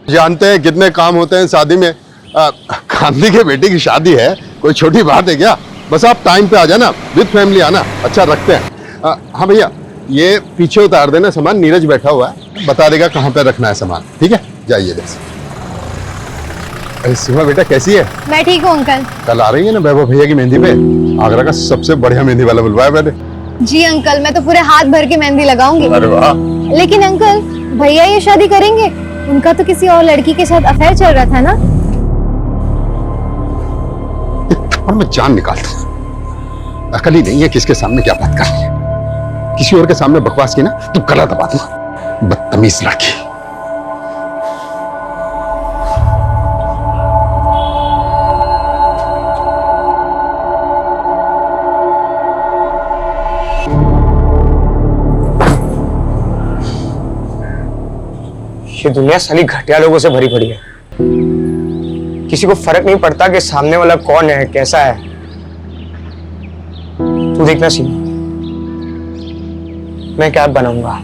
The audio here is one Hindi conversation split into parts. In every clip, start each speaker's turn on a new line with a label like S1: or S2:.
S1: जानते हैं कितने काम होते हैं शादी में। गांधी के बेटे की शादी है, कोई छोटी बात है क्या? बस आप टाइम पे आ जाना, विद फैमिली आना, अच्छा रखते हैं। हाँ भैया, ये पीछे उतार देना सामान, नीरज बैठा हुआ है, बता देगा कहाँ पे रखना है सामान। ठीक है, जाइए बस। अरे सीमा बेटा कैसी है?
S2: मैं ठीक हूँ अंकल।
S1: कल आ रही है ना वैभव भैया की मेहंदी पे? आगरा का सबसे बढ़िया मेहंदी वाला बुलवाया मैंने।
S2: जी अंकल, मैं तो पूरे हाथ भर के मेहंदी लगाऊंगी।
S1: अरे वाह।
S2: लेकिन अंकल, भैया ये शादी करेंगे? उनका तो किसी और लड़की के साथ अफेयर चल रहा था ना?
S1: और मैं जान निकालता हूँ, अकल ही नहीं है किसके सामने क्या बात कर रही है। किसी और के सामने बकवास की ना तो गला दबा दूंगा, बदतमीज लड़की।
S3: ये दुनिया साली घटिया लोगों से भरी पड़ी है। किसी को फर्क नहीं पड़ता कि सामने वाला कौन है, कैसा है। तू देखना सीमा, मैं क्या बनाऊंगा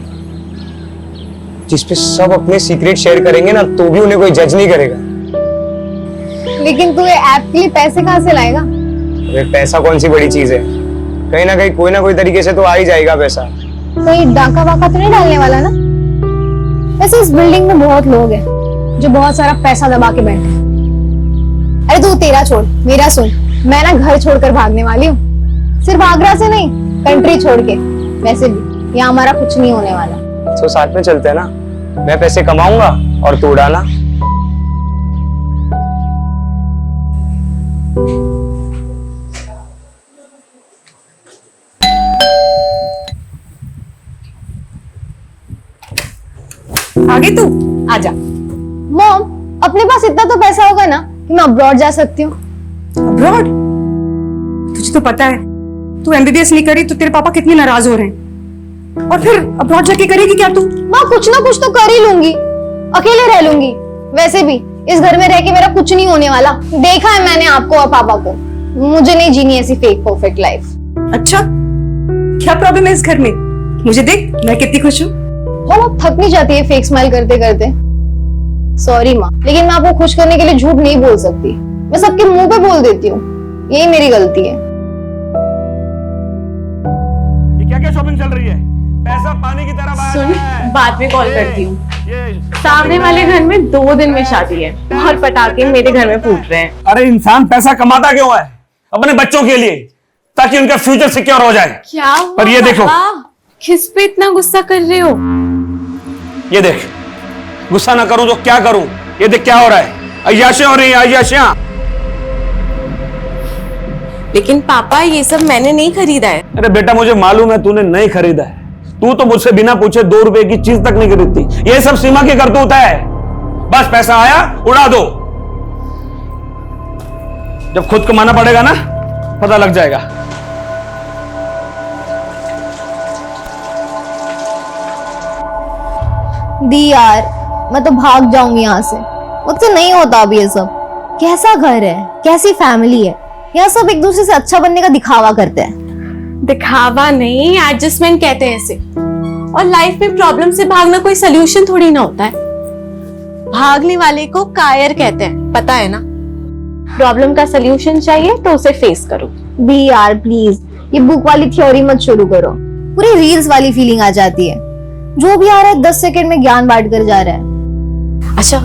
S3: जिसपे सब अपने सीक्रेट शेयर करेंगे ना, तो भी उन्हें कोई जज नहीं करेगा।
S2: लेकिन तू ये ऐप के लिए पैसे कहाँ से लाएगा?
S3: अरे पैसा कौन सी बड़ी चीज है, कहीं ना कहीं कोई ना कोई तरीके से तो आ ही जाएगा पैसा।
S2: कोई डाका वाका तो नहीं डालने वाला ना? वैसे इस बिल्डिंग में बहुत लोग हैं जो बहुत सारा पैसा दबा के बैठे हैं। अरे तू तेरा छोड़, मेरा सुन। मैं ना घर छोड़कर भागने वाली हूँ, सिर्फ आगरा से नहीं, कंट्री छोड़ के। वैसे भी यहाँ हमारा कुछ नहीं होने वाला।
S3: तो साथ में चलते हैं ना, मैं पैसे कमाऊंगा और तू उड़ाना।
S4: आगे तू आजा।
S2: मॉम, अपने पास इतना तो पैसा होगा ना कि मैं अब्रॉड जा सकती हूँ।
S4: अब्रॉड? तुझे तो पता है, तू एमबीबीएस नहीं करी तो तेरे पापा कितने नाराज हो रहे हैं। और फिर अब्रॉड जाके करेगी क्या तू?
S2: माँ, कुछ ना कुछ तो कर ही लूंगी, अकेले रह लूंगी। वैसे भी इस घर में रह के मेरा कुछ नहीं होने वाला। देखा है मैंने आपको और पापा को। मुझे नहीं जीनी ऐसी फेक परफेक्ट लाइफ।
S4: अच्छा, क्या प्रॉब्लम है इस घर में? मुझे देख, मैं कितनी खुश हूँ।
S2: आप थक नहीं जाती है फेक स्माइल करते करते? सॉरी माँ, लेकिन मैं आपको खुश करने के लिए झूठ नहीं बोल सकती। मैं सबके मुंह पे बोल देती हूँ, यही मेरी गलती है।
S5: ये क्या क्या शॉपिंग चल रही है? पैसा पानी की तरह बहा रहा है।
S6: सुन, बाद में कॉल करती हूँ। सामने वाले घर में 2 दिन में शादी है और पटाखे मेरे घर में फूट रहे हैं।
S5: अरे इंसान पैसा कमाता क्यों है? अपने बच्चों के लिए, ताकि उनका फ्यूचर सिक्योर हो जाए।
S6: क्या हुआ?
S5: पर ये देखो,
S6: किस पे इतना गुस्सा कर रहे हो?
S5: ये देख, गुस्सा ना करूं तो क्या करूं? ये देख क्या हो रहा है, अय्याशियां हो रही है, अय्याशियां।
S6: लेकिन पापा, ये सब मैंने नहीं खरीदा है।
S5: अरे बेटा, मुझे मालूम है तूने नहीं खरीदा है। तू तो मुझसे बिना पूछे 2 रुपए की चीज तक नहीं खरीदती। ये सब सीमा की करतूत है। बस पैसा आया उड़ा दो। जब खुद कमाना पड़ेगा ना, पता लग जाएगा।
S2: दी यार, मैं तो भाग जाऊंगी यहाँ से। मुझसे नहीं होता अब ये सब। कैसा घर है, कैसी फैमिली है, यहाँ सब एक दूसरे से अच्छा बनने का दिखावा करते हैं।
S6: दिखावा नहीं, एडजस्टमेंट कहते हैं इसे। और लाइफ में प्रॉब्लम से भागना कोई सोल्यूशन थोड़ी ना होता है। भागने वाले को कायर कहते हैं, पता है ना? प्रॉब्लम का सोल्यूशन चाहिए तो उसे फेस करो।
S2: दी यार प्लीज, ये बुक वाली थ्योरी मत शुरू करो। पूरी रील्स वाली फीलिंग आ जाती है। जो भी आ रहा है 10 सेकंड में ज्ञान बांट कर जा रहा है।
S6: अच्छा,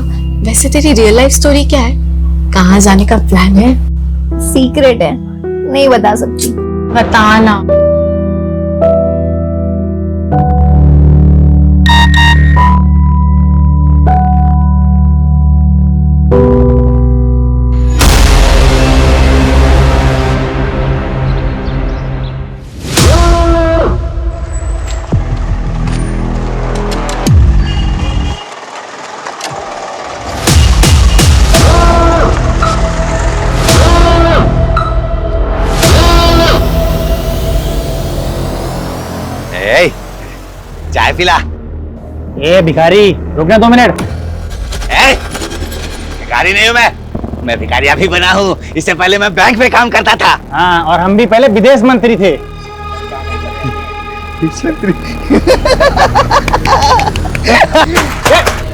S6: वैसे तेरी रियल लाइफ स्टोरी क्या है? कहाँ जाने का प्लान है?
S2: सीक्रेट है, नहीं बता सकती।
S6: बताना।
S7: चाय पिला।
S8: ए भिखारी, रुकना 2 मिनट।
S7: भिखारी नहीं हूँ मैं भिखारी अभी बना हूँ। इससे पहले मैं बैंक में काम करता था।
S8: हाँ, और हम भी पहले विदेश मंत्री थे।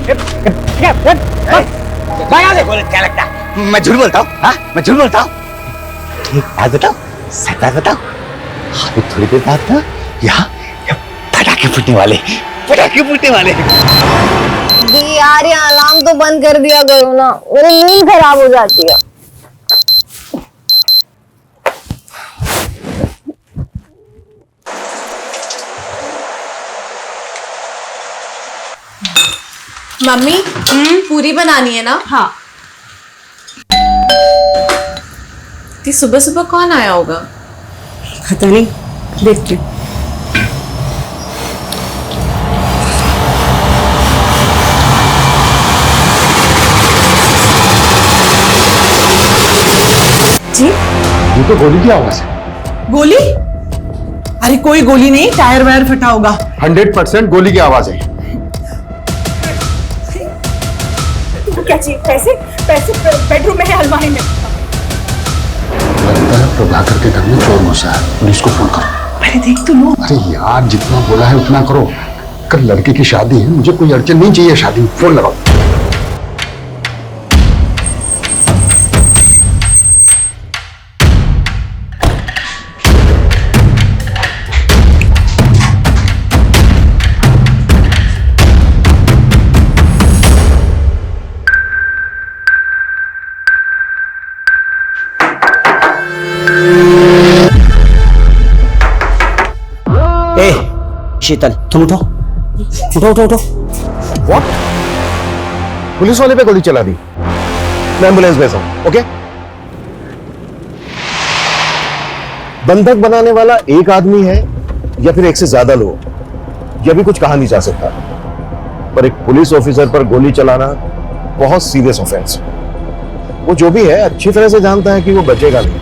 S7: क्या लगता है मैं झूठ बोलता हूँ? हाँ, मैं झूठ बोलता हूँ? एक बात बताओ, सच बात बताओ। अभी थोड़ी देर बाद ना यहाँ पटाखे फूटने वाले, पटाखे फूटने वाले।
S2: यार ये अलार्म तो बंद कर दिया करो ना, मेरी नींद खराब हो जाती है।
S6: मम्मी पूरी बनानी है ना?
S4: हाँ।
S6: कि सुबह सुबह कौन आया होगा?
S4: पता नहीं, देखते हैं। जी
S1: ये तो गोली की आवाज है।
S9: गोली? अरे कोई गोली नहीं, टायर वायर फटा होगा।
S1: 100% गोली की आवाज है।
S4: क्या चाहिए? पैसे? पैसे बेडरूम में है, अलमारी में।
S1: लगता है प्रभाकर के घर में चोर घुसा है, पुलिस को फोन करो।
S9: अरे देख तो लो।
S1: अरे यार जितना बोला है उतना करो। कल लड़के की शादी है, मुझे कोई अड़चन नहीं चाहिए शादी में। फोन लगाओ।
S3: शीतल तुम उठो, उठो उठो उठो।
S1: व्हाट? पुलिस वाले पे गोली चला दी। मैं एम्बुलेंस भेजा हूं, ओके? बंधक बनाने वाला एक आदमी है या फिर एक से ज्यादा लोग, यह भी कुछ कहा नहीं जा सकता। पर एक पुलिस ऑफिसर पर गोली चलाना बहुत सीरियस ऑफेंस। वो जो भी है अच्छी तरह से जानता है कि वो बचेगा नहीं,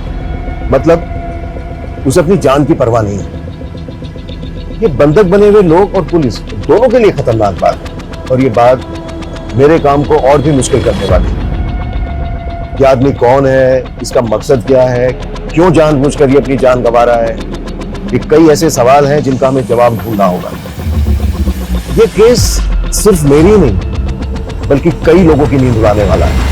S1: मतलब उसे अपनी जान की परवाह नहीं है। ये बंधक बने हुए लोग और पुलिस दोनों के लिए खतरनाक बात है, और ये बात मेरे काम को और भी मुश्किल करने वाली है। ये आदमी कौन है, इसका मकसद क्या है, क्यों जानबूझकर ये अपनी जान गंवा रहा है, ये कई ऐसे सवाल हैं जिनका हमें जवाब ढूंढना होगा। ये केस सिर्फ मेरी नहीं बल्कि कई लोगों की नींद उड़ाने वाला है।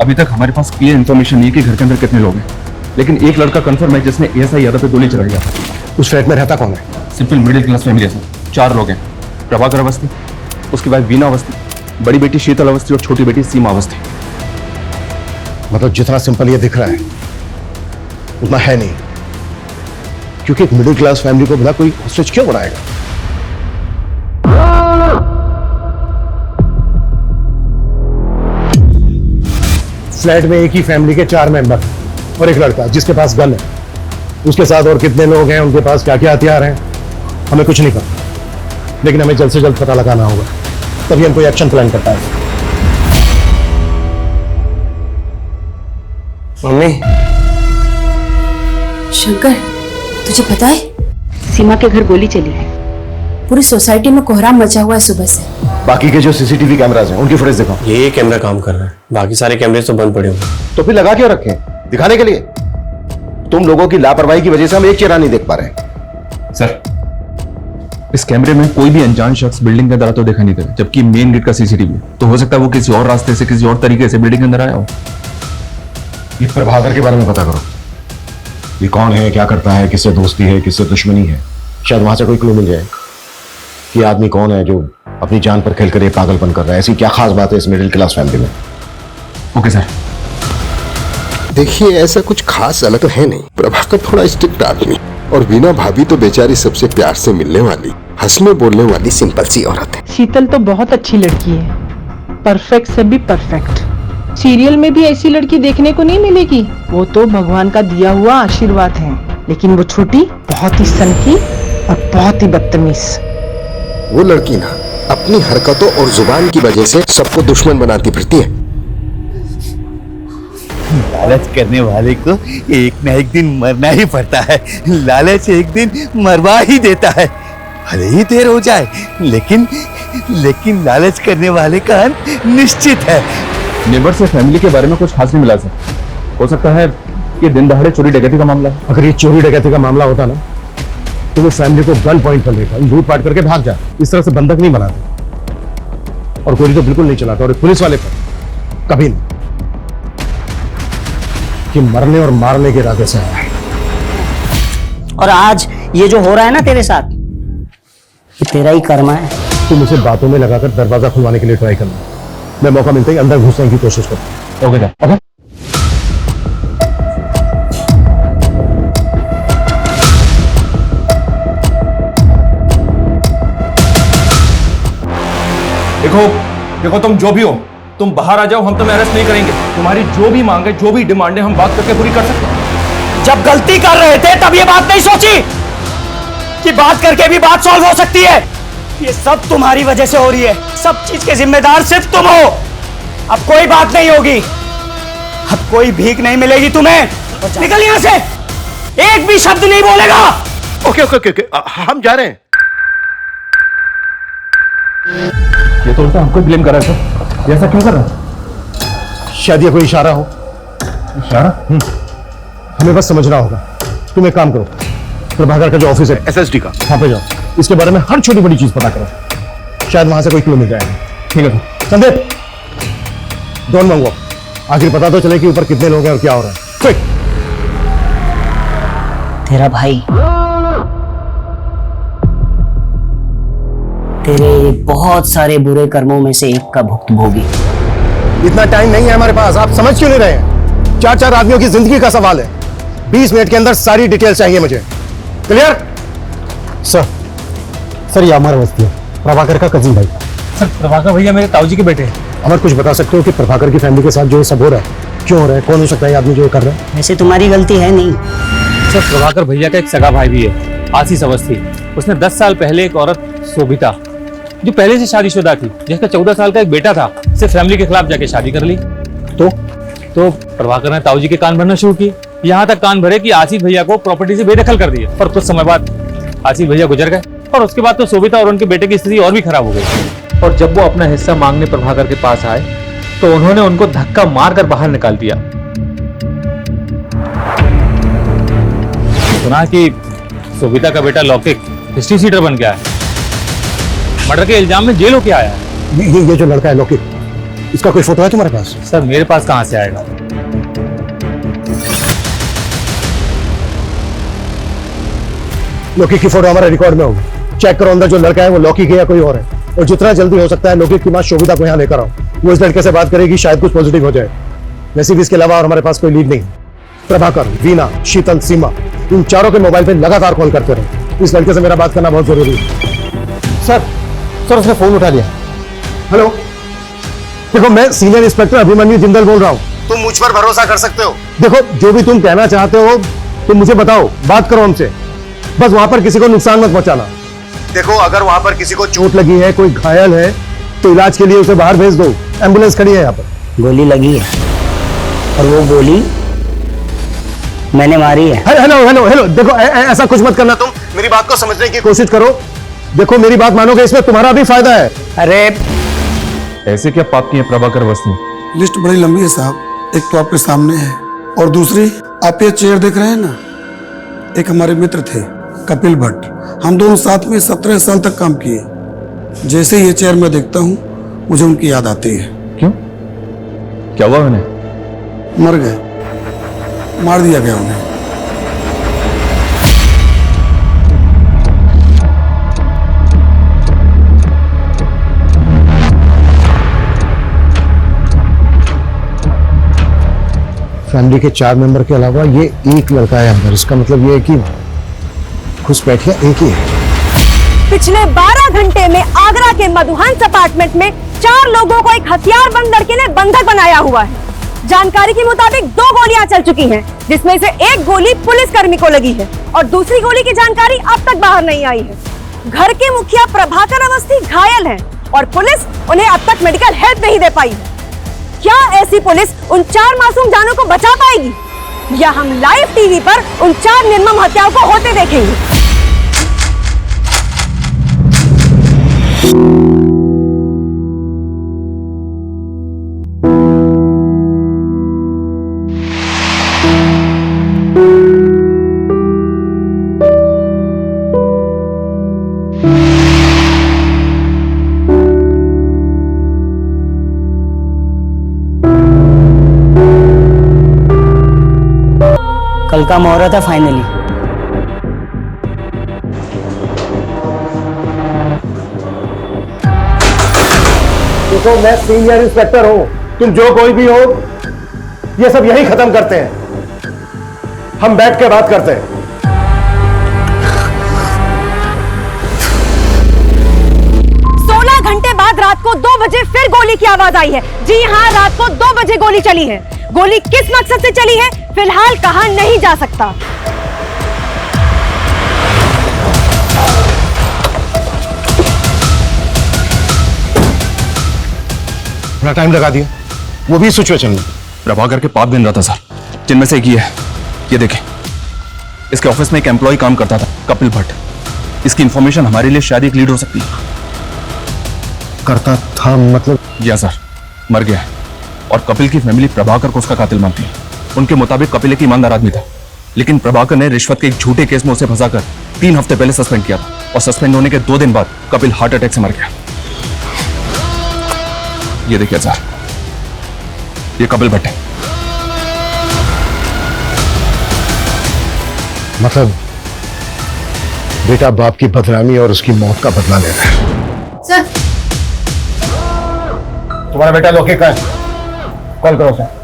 S10: अभी तक हमारे पास क्लियर इन्फॉर्मेशन नहीं है कि घर के अंदर कितने लोग हैं, लेकिन एक लड़का कंफर्म है जिसने एएसआई यादव पे गोली चलाई है।
S1: उस फ्लैट में रहता कौन है?
S10: सिंपल मिडिल क्लास फैमिली है सर। 4 लोग हैं। प्रभाकर अवस्थी, उसकी वाइफ वीना अवस्थी, बड़ी बेटी शीतल अवस्थी और छोटी बेटी सीमा अवस्थी।
S1: मतलब जितना सिंपल ये दिख रहा है उतना है नहीं, क्योंकि एक मिडिल क्लास फैमिली को भला कोई हॉस्टेज क्यों बनाएगा? फ्लैट में एक ही फैमिली के 4 मेंबर और एक लड़का जिसके पास गन है। उसके साथ और कितने लोग हैं, उनके पास क्या क्या हथियार हैं, हमें कुछ नहीं पता, लेकिन हमें जल्द से जल्द पता लगाना होगा, तभी हम कोई एक्शन प्लान कर पाएंगे।
S3: मम्मी,
S11: शंकर, तुझे पता है सीमा के घर गोली चली है। पूरी सोसाइटी में कोहराम मचा हुआ है सुबह से।
S1: बाकी के जो सीसीटीवी कैमरास हैं उनकी फुटेज दिखाओ।
S3: ये कैमरा काम कर रहा है, बाकी सारे कैमरे तो बंद पड़े हुए।
S1: तो फिर लगा क्यों रखे? दिखाने के लिए। तुम लोगों की लापरवाही की वजह से हम एक चेहरा नहीं देख पा रहे।
S10: सर, इस कैमरे में कोई भी अनजान शख्स बिल्डिंग के अंदर तो देखा नहीं दे रहा, जबकि मेन गेट का सीसीटीवी तो हो सकता है वो किसी और रास्ते से, किसी और तरीके से बिल्डिंग के अंदर आया हो।
S1: ये प्रभाकर के बारे में पता करो। ये कौन है, क्या करता है, किससे दोस्ती है, किससे दुश्मनी है। शायद वहां से कोई क्लू मिल जाए कि आदमी कौन है जो अपनी जान पर खेलकर ये पागलपन कर रहा है। ऐसी क्या खास बात है इस मिडिल क्लास फैमिली में?
S10: Okay sir.
S12: देखिए ऐसा कुछ खास अलग तो है नहीं। प्रभाकर थोड़ा स्ट्रिक्ट आदमी और वीना भाभी तो बेचारी सबसे प्यार से मिलने वाली, हंसने बोलने वाली सिंपल सी औरत है।
S9: शीतल तो बहुत अच्छी लड़की है, परफेक्ट से भी परफेक्ट। सीरियल में भी ऐसी लड़की देखने को नहीं मिलेगी। वो तो भगवान का दिया हुआ आशीर्वाद है, लेकिन वो छोटी बहुत ही सनकी और बहुत ही बदतमीज।
S12: वो लड़की ना अपनी हरकतों और जुबान की वजह से सबको दुश्मन बनाती फिरती है।
S7: लालच करने वाले को एक ना एक दिन मरना ही पड़ता है। लालच एक दिन मरवा ही देता है, भले ही देर हो जाए, लेकिन लालच करने वाले का अंत निश्चित है।
S10: नेबर से फैमिली के बारे में कुछ खास नहीं मिला सर। हो सकता है ये दिन दहाड़े चोरी डकैती का मामला है।
S8: अगर ये चोरी डकैती का मामला होता ना तो वो फैमिली को गन पॉइंट पर लेकर लूट पाट करके भाग जाए। इस तरह से बंधक नहीं बनाते और गोली तो बिल्कुल नहीं चलाता। और पुलिस वाले पर कभी नहीं कि मरने और मारने के इरादे से आया।
S13: और आज ये जो हो रहा है ना तेरे साथ, ये तेरा ही कर्म है।
S8: तुम उसे बातों में लगाकर दरवाजा खुलवाने के लिए ट्राई करना। मैं मौका मिलते ही अंदर घुसने की कोशिश करूँ। Okay okay.
S10: देखो देखो, तुम जो भी हो, तुम बाहर आ जाओ, हम तुम्हें अरेस्ट नहीं करेंगे। तुम्हारी जो भी मांग है, जो भी डिमांड है, हम बात करके पूरी कर सकते हैं।
S13: जब गलती कर रहे थे तब ये बात नहीं सोची कि बात करके भी बात सॉल्व हो सकती है। ये सब तुम्हारी वजह से हो रही है। सब चीज के जिम्मेदार सिर्फ तुम हो। अब कोई बात नहीं होगी, अब कोई भीख नहीं मिलेगी तुम्हें। निकल यहां से, एक भी शब्द नहीं बोलेगा।
S12: ओके ओके ओके, हम जा रहे हैं।
S10: ये तो उल्टा हमको ब्लेम कर रहा है सर। ये ऐसा क्यों कर रहा है?
S8: शायद ये कोई इशारा हो।
S10: इशारा?
S8: हमें बस समझना होगा। तुम एक काम करो, प्रभाकर का जो ऑफिस है
S12: एसएसडी का,
S8: वहां पे जाओ, इसके बारे में हर छोटी बड़ी चीज पता करो। शायद वहां से कोई क्लू मिल जाएगा।
S10: ठीक है सर।
S8: संदीप, डोंट मंगो, आखिर पता तो चले कि ऊपर कितने लोग हैं और क्या हो रहा है। क्विक।
S13: तेरा भाई तेरे बहुत सारे बुरे कर्मों में से एक का भुक्तभोगी।
S8: इतना टाइम नहीं है हमारे पास, आप समझ क्यों नहीं रहे हैं? 4-4 आदमियों की जिंदगी का सवाल है। 20 मिनट के अंदर सारी डिटेल चाहिए मुझे। क्लियर? सर ये अमर अवस्थी है, प्रभाकर का कजिन भाई।
S10: सर प्रभाकर भैया मेरे ताऊजी के बेटे हैं।
S8: अमर, कुछ बता सकते हो कि प्रभाकर की फैमिली के साथ जो ये सब हो रहा है क्यों हो रहा है? कौन हो सकता है ये आदमी जो ये कर रहा है?
S13: वैसे तुम्हारी गलती है नहीं।
S10: सर प्रभाकर भैया का एक सगा भाई भी है, आशीष अवस्थी। उसने 10 साल पहले एक औरत शोभिता, जो पहले से शादीशुदा थी, जिसका 14 साल का एक बेटा था, से फैमिली के खिलाफ जाके शादी कर ली। तो प्रभाकर ने ताऊजी के कान भरना शुरू किए। यहाँ तक कान भरे कि आशीष भैया को प्रॉपर्टी से बेदखल कर दिया। और कुछ समय बाद आशीष भैया गुजर गए और उसके बाद तो शोभिता और उनके बेटे की स्थिति और भी खराब हो गई। और जब वो अपना हिस्सा मांगने प्रभाकर के पास आए तो उन्होंने उनको धक्का मारकर बाहर निकाल दिया। सुना कि शोभिता का बेटा लौकिक हिस्ट्री सीटर बन गया है, मर्डर के इल्जाम में जेल होके आया है।
S8: ये जो लड़का है लौकिक, इसका कोई फोटो है तुम्हारे पास?
S10: सर मेरे पास कहां से आएगा?
S8: लौकिक की फोटो हमारे रिकॉर्ड में होगी। चेक करो अंदर जो लड़का है वो लौकिक है या कोई और है। और जितना जल्दी हो सकता है लौकिक की मां शोभिता को यहाँ लेकर आओ। वो इस लड़के से बात करेगी, शायद कुछ पॉजिटिव हो जाए। वैसे भी इसके अलावा और हमारे पास कोई लीड नहीं। प्रभाकर, वीना, शीतल, सीमा, इन चारों के मोबाइल पे लगातार कॉल करते रहो। इस लड़के से मेरा बात करना बहुत जरूरी है। सर उसने फोन उठा लिया। हेलो, देखो मैं सीनियर इंस्पेक्टर अभिमन्यु जिंदल बोल रहा हूँ। तुम मुझ पर भरोसा कर सकते हो। देखो जो भी तुम कहना चाहते हो तुम मुझे बताओ, बात करो हमसे। बस वहां पर किसी को नुकसान मत पहुंचाना। देखो अगर वहां पर किसी को चोट लगी है, कोई घायल है, तो इलाज के लिए उसे बाहर भेज दो। एम्बुलेंस खड़ी है यहाँ पर।
S13: गोली लगी है और वो गोली मैंने मारी है।
S8: हेलो, देखो ऐसा कुछ मत करना। तुम मेरी बात को समझने की कोशिश करो। देखो मेरी बात मानोगे, इसमें तुम्हारा भी फायदा है।
S13: अरे
S10: ऐसे क्या पाप किए प्रभाकर अवस्थी ने?
S14: लिस्ट बड़ी लंबी है साहब। एक तो आपके सामने है और दूसरी आप ये चेयर देख रहे हैं ना, एक हमारे मित्र थे कपिल भट्ट। हम दोनों साथ में 17 साल तक काम किए। जैसे ये चेयर मैं देखता हूँ मुझे उनकी याद आती है।
S10: क्यों, क्या हुआ उन्हें?
S14: मर गए, मार दिया गया उन्हें।
S8: फैमिली के 4 मेंबर के अलावा ये एक लड़का है अंदर। इसका मतलब ये है कि घुसपैठिया एक ही है।
S15: पिछले 12 घंटे में आगरा के मधुहंस अपार्टमेंट में 4 लोगों को एक हथियारबंद लड़के ने बंधक बनाया हुआ है। जानकारी के मुताबिक 2 गोलियां चल चुकी हैं, जिसमें से एक गोली पुलिसकर्मी को लगी है और दूसरी गोली की जानकारी अब तक बाहर नहीं आई है। घर के मुखिया प्रभाकर अवस्थी घायल हैं और पुलिस उन्हें अब तक मेडिकल हेल्प नहीं दे पाई है। क्या ऐसी पुलिस उन 4 मासूम जानों को बचा पाएगी, या हम लाइव टीवी पर उन 4 निर्मम हत्याओं को होते देखेंगे?
S13: कल का मुहूर्त है फाइनली।
S8: देखो मैं सीनियर इंस्पेक्टर हूं, तुम जो कोई भी हो, ये सब यही खत्म करते हैं। हम बैठ के बात करते हैं।
S15: 16 घंटे बाद रात को 2 बजे फिर गोली की आवाज आई है। जी हाँ, रात को 2 बजे गोली चली है। गोली किस मकसद से चली है फिलहाल कहा नहीं जा सकता।
S8: बड़ा टाइम लगा दिया, वो भी सिचुएशन में।
S16: प्रभाकर के 5 दिन रहा था सर, जिनमें से एक ये है, ये देखें। इसके ऑफिस में एक एम्प्लॉय काम करता था, कपिल भट्ट। इसकी इंफॉर्मेशन हमारे लिए शायद एक लीड हो सकती है।
S8: करता था मतलब?
S16: या सर, मर गया है और कपिल की फैमिली प्रभाकर को उसका कातिल मानती है। उनके मुताबिक कपिल एक ईमानदार आदमी था, लेकिन प्रभाकर ने रिश्वत के एक झूठे केस में उसे फंसाकर 3 हफ्ते पहले सस्पेंड किया था और सस्पेंड होने के 2 दिन बाद कपिल हार्ट अटैक से मर गया। ये देखिए सर, ये कपिल भट्ट है।
S8: मतलब बेटा बाप की बदनामी और उसकी मौत का बदला ले रहा है।
S2: सर,
S8: तुम्हारा बेटा लोके कहाँ है? कॉल करो सर।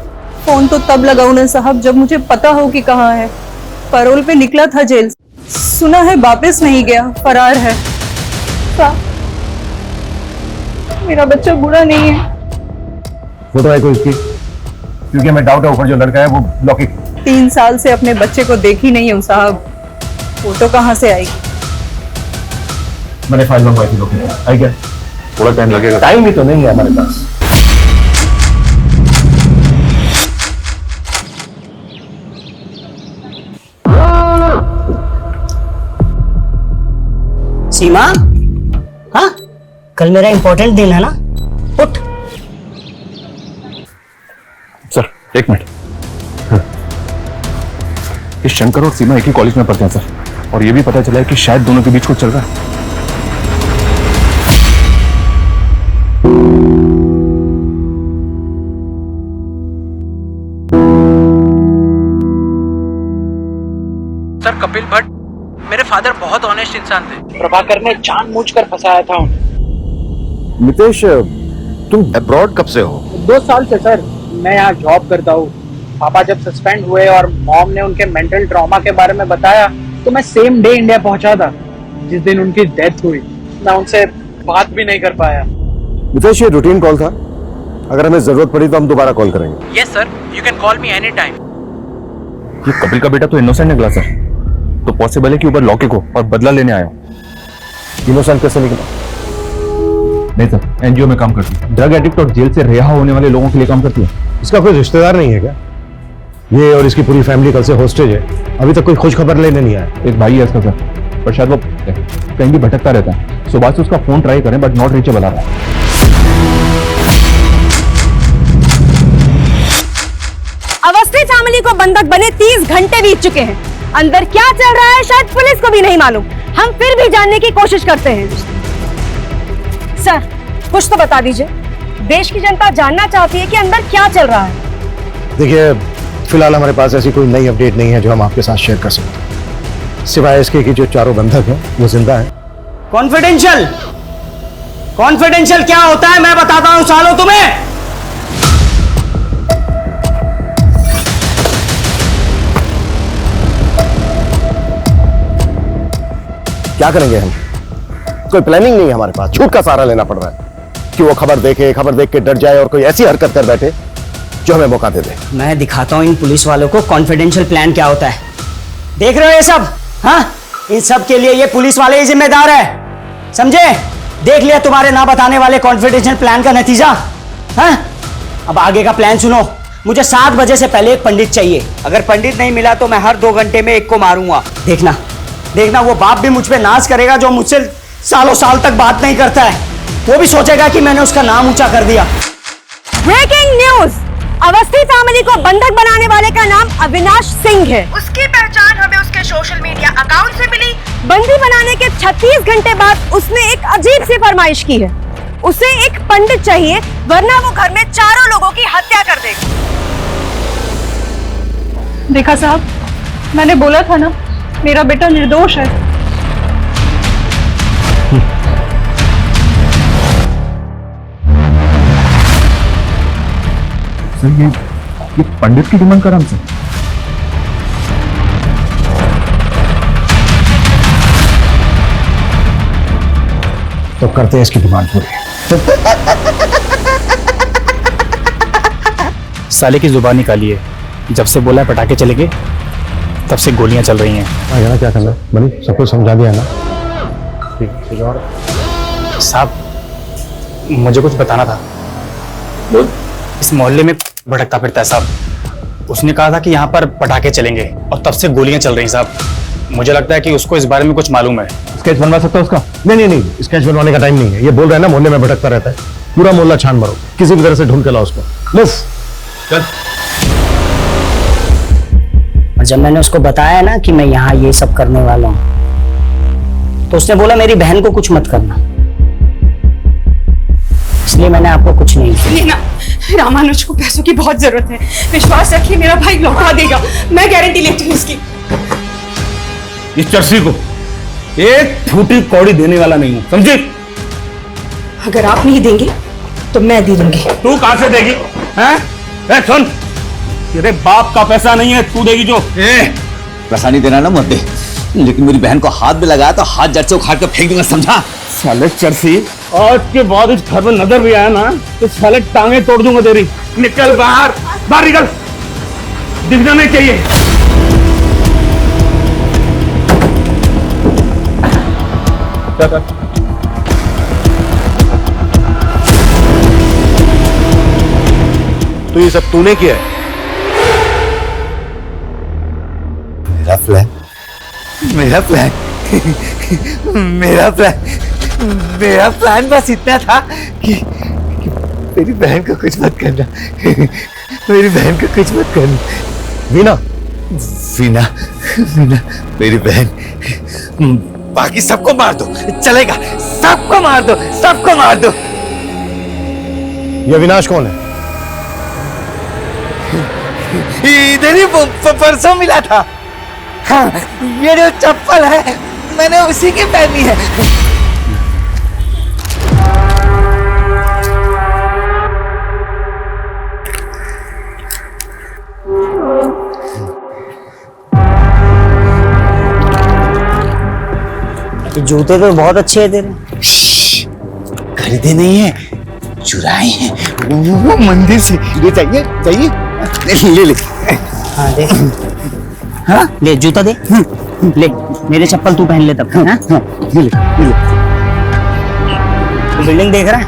S9: फोन तो तब लगाऊं ना साहब जब मुझे पता हो कि कहाँ है। पैरोल पे निकला था जेल से, सुना है वापस नहीं गया, फरार है। मेरा बच्चा बुरा नहीं है।
S8: फोटो है कोई इसकी? क्योंकि मैं डाउट है ऊपर जो लड़का है वो लौकी।
S9: 3 साल से अपने बच्चे को देखी नहीं हूँ साहब, फोटो कहाँ से आएगी?
S8: मैंने फाइल मंगवाई थी लौकी, आई क्या? थोड़ा टाइम लगेगा। टाइम ही तो नहीं है हमारे पास।
S13: सीमा, हाँ कल मेरा इंपॉर्टेंट दिन है ना, उठ।
S16: सर एक मिनट। इस शंकर और सीमा एक ही कॉलेज में पढ़ते हैं सर, और ये भी पता चला है कि शायद दोनों के बीच कुछ चल रहा है।
S17: सर कपिल भट्ट मेरे फादर बहुत ऑनेस्ट इंसान थे। प्रभाकर ने जानबूझकर फंसाया था उन्हें।
S8: नितेश, तुम अब्रॉड कब से हो?
S17: 2 साल से सर, मैं यहाँ जॉब करता हूँ। पापा जब सस्पेंड हुए और मॉम ने उनके मेंटल ट्रॉमा के बारे में बताया तो मैं सेम डे इंडिया पहुंचा था जिस दिन उनकी डेथ हुई। मैं उनसे बात भी नहीं कर पाया।
S8: नितेश, ये रूटीन कॉल था, अगर हमें जरूरत पड़ी तो हम दोबारा कॉल करेंगे।
S17: Yes sir, you can call me any time.
S16: ये कपिल का बेटा तो इनोसेंट निकला सर, तो पॉसिबल है कि ऊपर लौके को और बदला लेने आया।
S8: इनोसेंट कैसे निकला?
S16: नहीं सर, एनजीओ में काम करती है, ड्रग एडिक्ट और जेल से रिहा होने वाले लोगों के लिए काम करती है।
S8: इसका कोई रिश्तेदार नहीं है क्या? ये और इसकी पूरी फैमिली कल से हॉस्टेज है, अभी तक कोई खोज खबर लेने नहीं आया।
S16: एक भाई है इसका सर, पर शायद वो कहीं भी भटकता रहता है। सुबह से उसका फोन ट्राई करें बट नॉट रीचेबल आ रहा है।
S15: अवस्थी फैमिली को बंधक बने 30 घंटे बीत चुके हैं। अंदर क्या चल रहा है शायद पुलिस को भी नहीं मालूम। हम फिर भी जानने की कोशिश करते हैं। सर, कुछ तो बता दीजिए, देश की जनता जानना चाहती है कि अंदर क्या चल रहा है।
S8: देखिए, फिलहाल हमारे पास ऐसी कोई नई अपडेट नहीं है जो हम आपके साथ शेयर कर सकते, सिवाय इसके कि जो चारों बंधक हैं वो जिंदा हैं।
S13: कॉन्फिडेंशियल, कॉन्फिडेंशियल क्या होता है मैं बताता हूं सालों तुम्हें।
S8: क्या करेंगे हम? कोई प्लानिंग नहीं है हमारे पास, झूठ का सहारा लेना पड़ रहा है कि वो खबर देखे, खबर देख के डर जाए और कोई ऐसी हरकत कर बैठे जो हमें मौका दे दे।
S13: मैं दिखाता हूं इन पुलिस वालों को कॉन्फिडेंशियल प्लान क्या होता है। देख रहे हो ये सब? हाँ, इन सब के लिए ये पुलिस वाले ही जिम्मेदार है, समझे? देख लिया तुम्हारे ना बताने वाले कॉन्फिडेंशियल प्लान का नतीजा। हाँ, अब आगे का प्लान सुनो। मुझे 7 बजे से पहले एक पंडित चाहिए। अगर पंडित नहीं मिला तो मैं हर 2 घंटे में एक को मारूंगा। देखना देखना, वो बाप भी मुझ पे नाज करेगा जो मुझसे सालों साल तक बात नहीं करता है। वो भी सोचेगा कि मैंने उसका नाम ऊंचा कर दिया।
S15: ब्रेकिंग न्यूज, अवस्थी फैमिली को बंधक बनाने वाले का नाम अविनाश सिंह है। उसकी पहचान हमें उसके सोशल मीडिया अकाउंट से मिली। बंदी बनाने के 36 घंटे बाद उसने एक अजीब सी फरमाइश की है। उसे एक पंडित चाहिए वरना वो घर में चारों लोगों की हत्या कर देगा।
S9: देखा साहब,
S4: मैंने बोला था ना, मेरा बेटा निर्दोष है।
S16: सर ये पंडित की डिमांड कर हमसे।
S8: तो करते हैं इसकी डिमांड पूरी।
S10: साले की जुबान निकाली है, जब से बोला है पटाखे चलेंगे तब से गोलियां चल रही हैं।
S8: यहाँ क्या करना है बनी, सबको समझा दिया ना।
S10: साहब मुझे कुछ बताना था। इस मोहल्ले में भटकता फिरता है साहब। उसने कहा था कि यहाँ पर पटाखे चलेंगे और तब से गोलियां चल रही साहब। मुझे लगता है कि उसको इस बारे में कुछ मालूम है।
S8: स्केच बनवा सकता है उसका? नहीं, स्केच बनवाने का टाइम नहीं है। ये बोल रहा है ना मोहल्ले में भटकता रहता है, पूरा मोहल्ला छान मारो, किसी भी तरह से ढूंढ के लाओ उसको। मुफ चल।
S18: और जब मैंने उसको बताया ना कि मैं यहाँ ये सब करने वाला हूँ, तो उसने बोला मेरी बहन को कुछ मत करना, इसलिए मैंने आपको कुछ नहीं किया।
S4: रामानुज को पैसों की बहुत जरूरत है, विश्वास रखिए मेरा भाई लौटा देगा, मैं गारंटी लेती हूँ इसकी।
S5: इस चर्सी को एक फूटी कौड़ी देने वाला नहीं हूं, समझे?
S4: अगर आप नहीं देंगे तो मैं दे दूंगी।
S5: तू कहां से देगी? हैं? सुन, तेरे बाप का पैसा नहीं है, तू देगी जो।
S7: पैसा नहीं देना ना मत दे, लेकिन मेरी बहन को हाथ में लगाया तो हाथ जड़ से उखाड़ कर फेंक दूंगा, समझा?
S5: साले चर्सी, आज के बाद इस घर में नजर भी आया ना तो साले टांगे तोड़ दूंगा तेरी। निकल बाहर, बाहर निकल, दिखना नहीं चाहिए।
S8: तो ये सब तूने किया है?
S7: मेरा प्लान मेरा प्लान बस इतना था कि मेरी बहन को कुछ मत करना। मेरी बहन को कुछ मत करना।
S8: वीना
S7: मेरी बहन, बाकी सबको मार दो, चलेगा, सबको मार दो।
S8: ये विनाश कौन है?
S7: इधर ही परसों मिला था। हाँ, ये जो चप्पल है मैंने उसी की पहनी है।
S18: जूते तो बहुत अच्छे हैं तेरे।
S7: खरीदे नहीं है, चुराए हैं, वो मंदिर से। ये चाहिए ले।
S18: हाँ दे। हाँ ले, जूता दे। ले, मेरे चप्पल तू पहन ले तब। हाँ?
S7: ले।
S18: बिल्डिंग देख रहा है?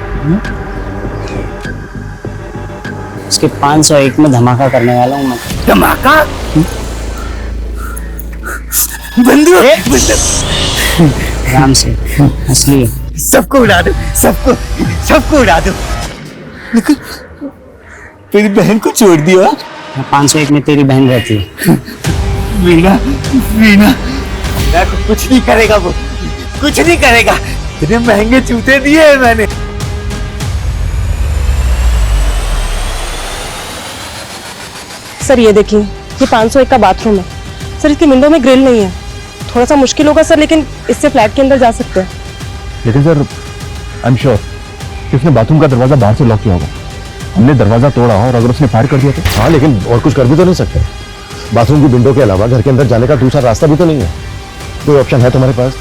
S18: इसके 501 में धमाका करने वाला हूँ मैं।
S7: धमाका? बंदूक।
S18: आराम से, असली।
S7: सबको उड़ा दो, सबको उड़ा दो। मेरी बहन को छोड़ दिया।
S18: 501 में तेरी बहन रहती है।
S7: वीना को कुछ नहीं करेगा, वो कुछ नहीं करेगा। इतने महंगे जूते दिए हैं मैंने।
S15: सर ये देखिए, ये 501 का बाथरूम है। सर इसकी विंडो में ग्रिल नहीं है, थोड़ा सा मुश्किल होगा सर, लेकिन इससे फ्लैट के अंदर जा सकते हैं।
S16: लेकिन सर आई एम श्योर कि उसने बाथरूम का दरवाजा बाहर से लॉक किया होगा। हमने दरवाजा तोड़ा और अगर उसने फायर कर दिया तो?
S8: हाँ, लेकिन और कुछ कर भी तो नहीं सकते। बाथरूम की विंडो के अलावा घर के अंदर जाने का दूसरा रास्ता भी तो नहीं है। कोई ऑप्शन है तुम्हारे पास?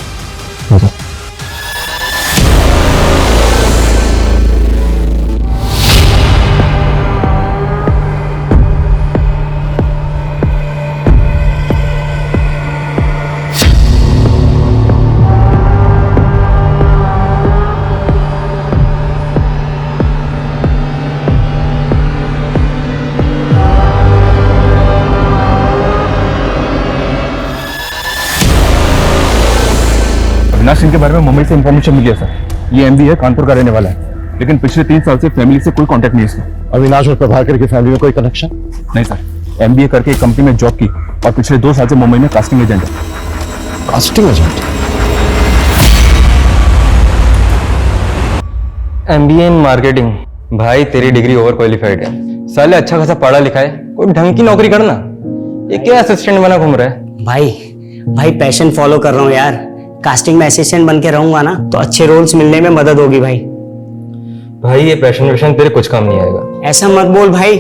S16: अविनाश सिंह के बारे में मुंबई से इंफॉर्मेशन मिली है सर। ये एमबी है, कानपुर का रहने वाला है, लेकिन पिछले 3 साल से फैमिली से कोई कांटेक्ट नहीं है इसका।
S8: अविनाश और प्रभाकर की फैमिली में कोई कनेक्शन?
S16: नहीं सर, एमबीए करके एक कंपनी में जॉब की और पिछले 2 साल से मुंबई में कास्टिंग एजेंट है।
S8: Casting agent?
S19: MBA in marketing. भाई तेरी डिग्री ओवर क्वालिफाइड है, साले अच्छा खासा पढ़ा लिखा है, कोई ढंग की नौकरी करना। ये क्या असिस्टेंट बना घूम रहा है?
S18: भाई भाई पैशन फॉलो कर रहा हूँ यार। कास्टिंग में असिस्टेंट बन के रहूंगा ना तो अच्छे रोल्स मिलने में मदद होगी भाई।
S19: भाई ये पैशन वैशन तेरे कुछ काम नहीं आएगा।
S18: ऐसा मत बोल भाई,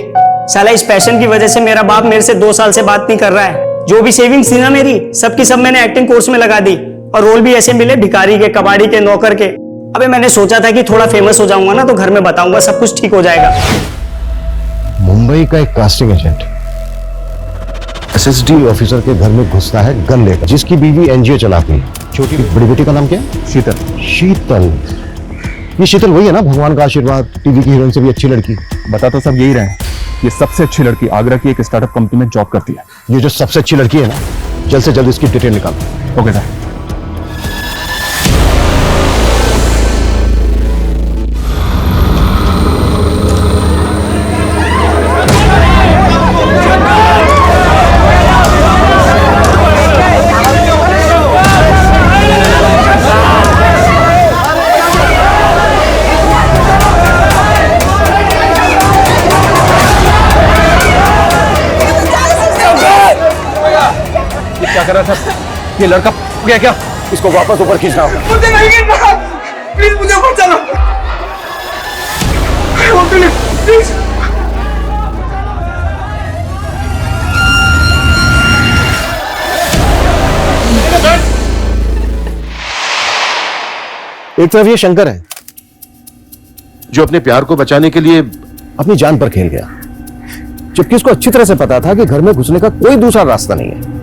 S18: साला इस पैशन की वजह से मेरा बाप मेरे से 2 साल से बात नहीं कर रहा है। जो भी सेविंग्स थी ना मेरी, सबकी सब मैंने एक्टिंग कोर्स में लगा दी और रोल भी ऐसे मिले भिखारी के, कबाड़ी के, नौकर के। अबे मैंने सोचा था कि थोड़ा फेमस हो जाऊंगा ना तो घर में बताऊंगा, सब कुछ ठीक हो जाएगा।
S8: मुंबई का एक कास्टिंग एजेंट एसएसडी ऑफिसर के घर में घुसता है गन लेकर, जिसकी बीवी एनजीओ चलाती है। छोटी बड़ी बेटी का नाम क्या है? शीतल। शीतल, ये शीतल वही है ना, भगवान का आशीर्वाद, टीवी की हीरोइन से भी अच्छी लड़की।
S16: बता तो सब यही रहे, ये सबसे अच्छी लड़की आगरा की एक स्टार्टअप कंपनी में जॉब करती है।
S8: ये जो सबसे अच्छी लड़की है ना, जल्द से जल्द इसकी डिटेल निकालो।
S16: Okay sir. क्या कर रहा था ये लड़का? गया क्या?
S8: इसको वापस ऊपर खींचना होगा।
S13: मुझे नहीं गिरना, प्लीज मुझे ऊपर चलो। प्लीज।
S8: एक तरफ ये शंकर है जो अपने प्यार को बचाने के लिए अपनी जान पर खेल गया, जबकि उसको अच्छी तरह से पता था कि घर में घुसने का कोई दूसरा रास्ता नहीं है।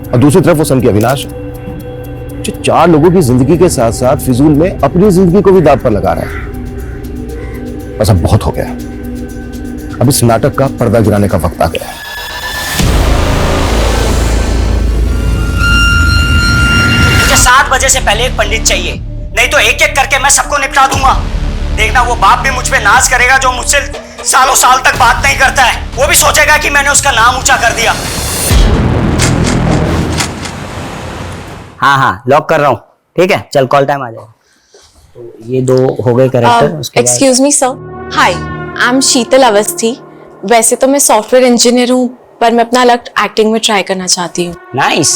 S8: और दूसरी तरफ वो सन की अविनाश जो 4 लोगों की जिंदगी के साथ साथ फिजूल में अपनी जिंदगी को भी दांव पर लगा रहा है। बस अब बहुत हो गया, अब इस नाटक का पर्दा गिराने का वक्त आ गया है।
S18: मुझे 7 बजे से पहले एक पंडित चाहिए, नहीं तो एक एक करके मैं सबको निपटा दूंगा। देखना वो बाप भी मुझ पे नाज करेगा जो मुझसे सालों साल तक बात नहीं करता है। वो भी सोचेगा कि मैंने उसका नाम ऊंचा कर दिया। हाँ लॉक कर रहा हूँ, ठीक है? चल कॉल टाइम आ जाएगा। तो ये 2 हो गए character.
S6: Excuse me sir, hi I am Sheetal Awasthi. वैसे तो मैं सॉफ्टवेयर इंजीनियर हूँ, पर मैं अपना अलग एक्टिंग में ट्राई करना चाहती हूँ।
S18: नाइस,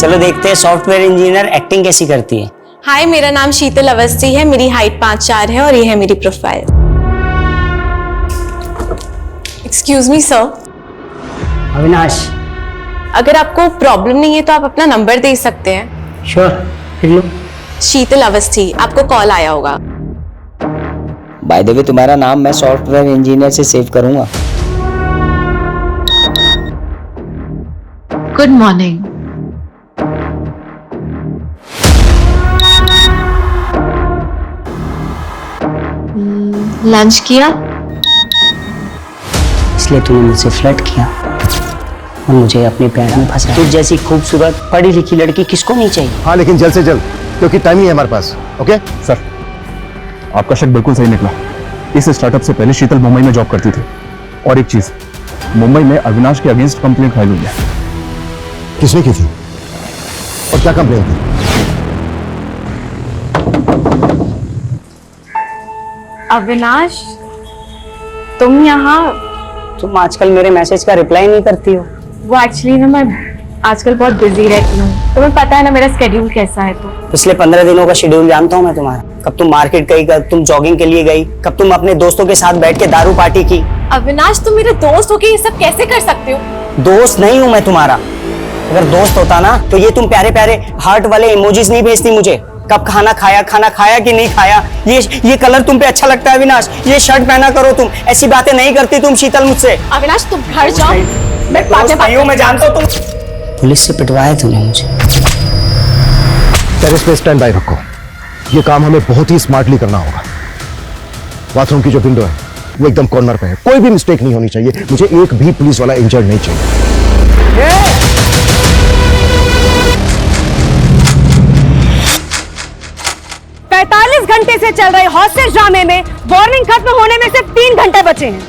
S18: चलो देखते हैं सॉफ्टवेयर इंजीनियर एक्टिंग कैसी करती है।
S6: हाय, मेरा नाम शीतल अवस्थी है, मेरी हाइट 5'4" है और ये है मेरी profile. Excuse me sir.
S18: Avinash,
S6: अगर आपको प्रॉब्लम नहीं है तो आप अपना नंबर दे सकते हैं।
S18: श्योर, फिर लो।
S6: शीतल अवस्थी, आपको कॉल आया होगा।
S18: बाय द वे तुम्हारा नाम मैं सॉफ्टवेयर इंजीनियर से सेव करूंगा।
S11: Good morning. लंच किया?
S18: इसलिए तूने मुझसे फ्लर्ट किया और मुझे अपने प्यार में फंसा। तुझ जैसी खूबसूरत पढ़ी लिखी लड़की किसको नहीं चाहिए?
S8: हाँ, लेकिन जल्द से जल्द, क्योंकि टाइम ही है हमारे पास। ओके
S16: सर, आपका शक बिल्कुल सही निकला। इस स्टार्टअप से पहले शीतल मुंबई में जॉब करती थी। और एक चीज, मुंबई में अविनाश के अगेंस्ट कंप्लेंट फाइल हुई है।
S8: किसने की थी और क्या कंप्लेंट थी?
S6: अविनाश, तुम यहाँ?
S18: तुम आजकल मेरे मैसेज का रिप्लाई नहीं करती हो।
S6: वो एक्चुअली ना मैं आजकल बहुत बिजी रहती हूँ, तुम्हें पता है ना मेरा स्केड्यूल कैसा है। तो
S18: पिछले 15 दिनों का शेड्यूल जानता हूँ मैं तुम्हारा। कब तुम मार्केट गई, कब तुम जॉगिंग के लिए गई, कब तुम अपने दोस्तों के साथ बैठ के दारू पार्टी की।
S6: अविनाश, तुम मेरे दोस्त हो के ये सब कैसे कर सकते हो?
S18: दोस्त नहीं हूँ मैं तुम्हारा। अगर दोस्त होता ना तो ये तुम प्यारे प्यारे हार्ट वाले इमोजीज नहीं भेजती मुझे। कब खाना खाया कि नहीं खाया, ये कलर तुम पे अच्छा लगता है अविनाश, ये शर्ट पहना करो तुम, ऐसी बातें नहीं करती तुम शीतल मुझसे।
S6: अविनाश, तुम घर जाओ,
S18: मैं जानता हूँ तुम पुलिस से पिटवाया तूने मुझे।
S8: टेरेस पे स्टैंड बाय रखो, ये काम हमें बहुत ही स्मार्टली करना होगा। बाथरूम की जो विंडो है वो एकदम कॉर्नर पे है, कोई भी मिस्टेक नहीं होनी चाहिए। मुझे एक भी पुलिस वाला इंजर्ड नहीं चाहिए।
S15: 45 घंटे से चल रहे हॉस्टेज ड्रामे में वार्निंग खत्म होने में सिर्फ 3 घंटे बचे हैं।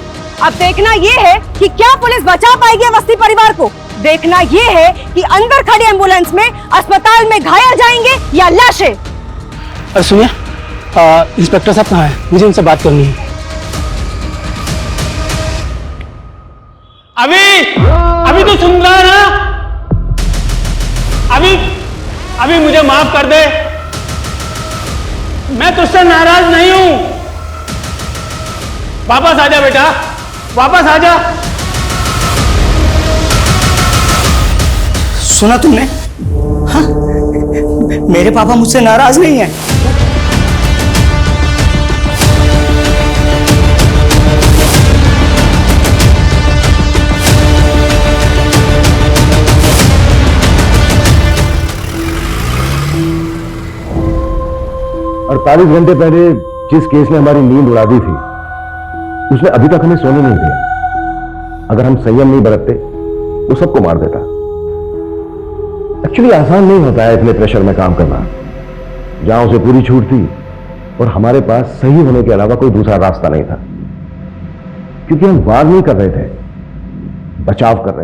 S15: अब देखना यह है कि क्या पुलिस बचा पाएगी अवस्थी परिवार को। देखना यह है कि अंदर खड़ी एम्बुलेंस में अस्पताल में घायल जाएंगे या लाशें।
S17: अरे सुनिए, इंस्पेक्टर साहब कहाँ हैं? मुझे उनसे बात करनी है। अभी तो सुन रहा है ना?
S5: अभी मुझे माफ कर दे, मैं तुझसे नाराज नहीं हूं। वापस आजा बेटा, वापस आजा।
S18: सुना तुमने? हाँ, मेरे पापा मुझसे नाराज नहीं है।
S8: और 48 घंटे पहले जिस केस ने हमारी नींद उड़ा दी थी, उसने अभी तक हमें सोने नहीं दिया। अगर हम संयम नहीं बरतते वो सबको मार देता। एक्चुअली आसान नहीं होता है इतने प्रेशर में काम करना। जहां उसे पूरी छूट थी और हमारे पास सही होने के अलावा कोई दूसरा रास्ता नहीं था, क्योंकि हम वार नहीं कर रहे थे, बचाव कर रहे थे।